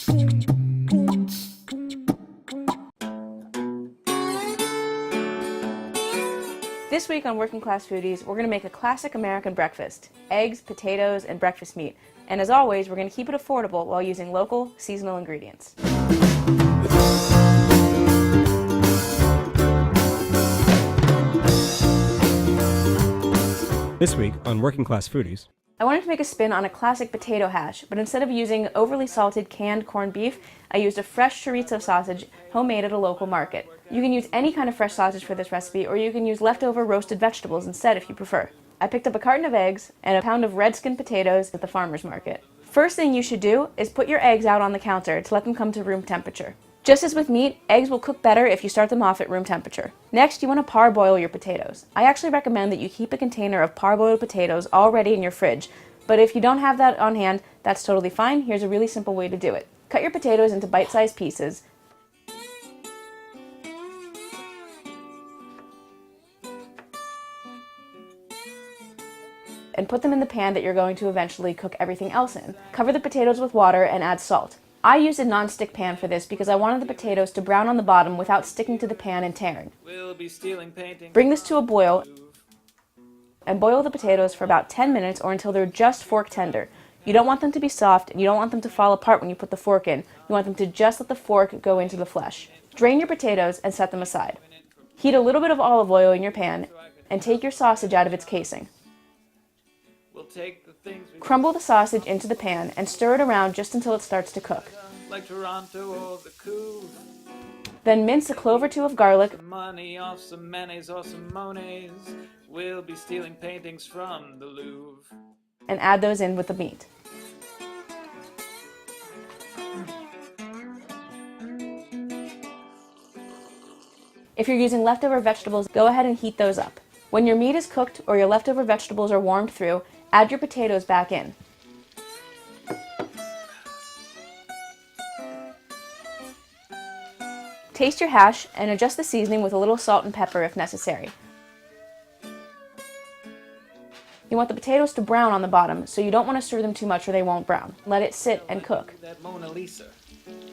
This week on Working Class Foodies, we're going to make a classic American breakfast: eggs, potatoes, and breakfast meat. And as always, we're going to keep it affordable while using local, seasonal ingredients. This week on Working Class Foodies, I wanted to make a spin on a classic potato hash, but instead of using overly salted canned corned beef, I used a fresh chorizo sausage homemade at a local market. You can use any kind of fresh sausage for this recipe, or you can use leftover roasted vegetables instead if you prefer. I picked up a carton of eggs and a pound of red skin potatoes at the farmer's market. First thing you should do is put your eggs out on the counter to let them come to room temperature. Just as with meat, eggs will cook better if you start them off at room temperature. Next, you want to parboil your potatoes. I actually recommend that you keep a container of parboiled potatoes already in your fridge, but if you don't have that on hand, that's totally fine. Here's a really simple way to do it. Cut your potatoes into bite-sized pieces. And put them in the pan that you're going to eventually cook everything else in. Cover the potatoes with water and add salt. I used a non-stick pan for this because I wanted the potatoes to brown on the bottom without sticking to the pan and tearing. Bring this to a boil and boil the potatoes for about 10 minutes or until they're just fork tender. You don't want them to be soft and you don't want them to fall apart when you put the fork in. You want them to just let the fork go into the flesh. Drain your potatoes and set them aside. Heat a little bit of olive oil in your pan and take your sausage out of its casing. Crumble the sausage into the pan and stir it around just until it starts to cook. Then mince a clove or two of garlic and add those in with the meat. If you're using leftover vegetables, go ahead and heat those up. When your meat is cooked or your leftover vegetables are warmed through, add your potatoes back in. Taste your hash and adjust the seasoning with a little salt and pepper if necessary. You want the potatoes to brown on the bottom, so you don't want to stir them too much or they won't brown. Let it sit and cook. That Mona Lisa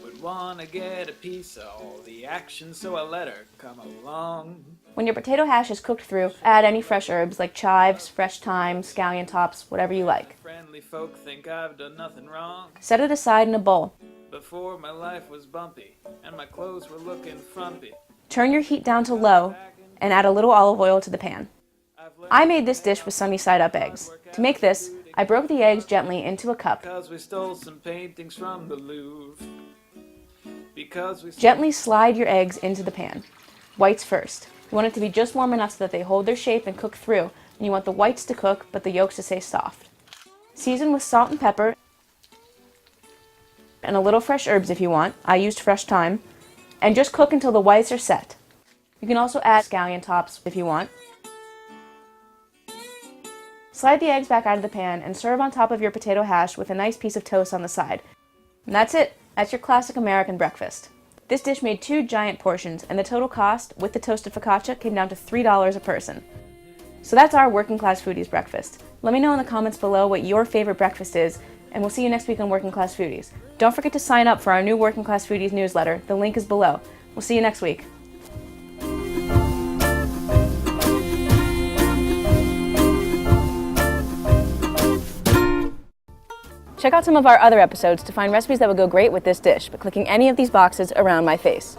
would want to get a piece of all the action, so I let her come along. When your potato hash is cooked through, add any fresh herbs like chives, fresh thyme, scallion tops, whatever you like. Friendly folk think I've done nothing wrong. Set it aside in a bowl. Before my life was bumpy and my clothes were looking frumpy. Turn your heat down to low and add a little olive oil to the pan. I made this dish with sunny side up eggs. To make this, I broke the eggs gently into a cup. Because we stole some paintings from the Louvre. Gently slide your eggs into the pan. Whites first. You want it to be just warm enough so that they hold their shape and cook through, and you want the whites to cook but the yolks to stay soft. Season with salt and pepper and a little fresh herbs if you want. I used fresh thyme. And just cook until the whites are set. You can also add scallion tops if you want. Slide the eggs back out of the pan and serve on top of your potato hash with a nice piece of toast on the side. And that's it. That's your classic American breakfast. This dish made 2 giant portions, and the total cost, with the toasted focaccia, came down to $3 a person. So that's our Working Class Foodies breakfast. Let me know in the comments below what your favorite breakfast is, and we'll see you next week on Working Class Foodies. Don't forget to sign up for our new Working Class Foodies newsletter. The link is below. We'll see you next week. Check out some of our other episodes to find recipes that would go great with this dish by clicking any of these boxes around my face.